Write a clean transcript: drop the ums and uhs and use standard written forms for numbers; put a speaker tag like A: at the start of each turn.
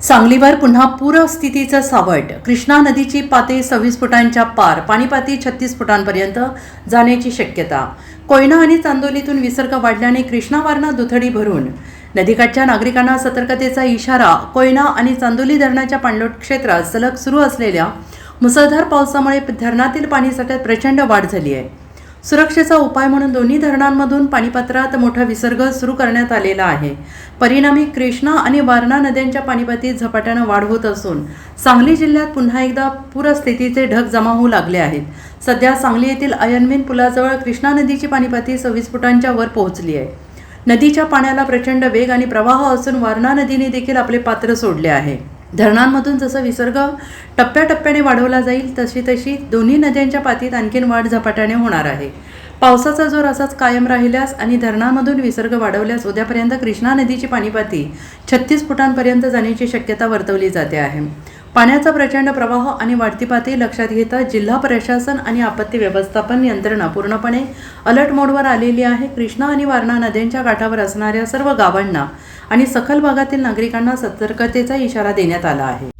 A: सांगलीवर पुन्हा पूरस्थितीचं सावट. कृष्णा नदीची पातळी 26 फुटांच्या पार, पाणीपातळी 36 फुटांपर्यंत जाण्याची शक्यता. कोयना आणि चांदोलीतून विसर्ग वाढल्याने कृष्णा वारणा दुथडी भरून. नदीकाठच्या नागरिकांना सतर्कतेचा इशारा. कोयना आणि चांदोली धरणाच्या पाणलोट क्षेत्रात सलग सुरू असलेल्या मुसळधार पावसामुळे धरणातील पाणीसाठ्यात प्रचंड वाढ झाली आहे. सुरक्षेचा उपाय म्हणून दोन्ही धरणांमधून पाणीपात्रात मोठा विसर्ग सुरू करण्यात आलेला आहे. परिणामी कृष्णा आणि वारणा नद्यांच्या पाणीपातळीत झपाट्यानं वाढ होत असून सांगली जिल्ह्यात पुन्हा एकदा पूरस्थितीचे ढग जमा होऊ लागले आहेत. सध्या सांगली येथील आयर्नमेन पुलाजवळ कृष्णा नदीची पाणीपातळी 26 फुटांच्या वर पोहोचली आहे. नदीच्या पाण्याला प्रचंड वेग आणि प्रवाह असून वारणा नदीने देखील आपले पात्र सोडले आहे. धरणांमधून जसं विसर्ग टप्प्याटप्प्याने वाढवला जाईल तशी दोन्ही नद्यांच्या पातळीत आणखीन वाढ झपाट्याने होणार आहे. पावसाचा जोर असाच कायम राहिल्यास आणि धरणांमधून विसर्ग वाढवल्यास उद्यापर्यंत कृष्णा नदीची पाणीपातळी 36 फुटांपर्यंत जाण्याची शक्यता वर्तवली जाते आहे. पाण्याचा प्रचंड प्रवाह आणि वाढती पातळी लक्षात घेता जिल्हा प्रशासन आणि आपत्ती व्यवस्थापन यंत्रणा पूर्णपणे अलर्ट मोडवर आलेली आहे. कृष्णा आणि वारणा नद्यांच्या काठावर असणाऱ्या सर्व गावांना आणि सखल भागातील नागरिकांना सतर्कतेचा इशारा देण्यात आला आहे.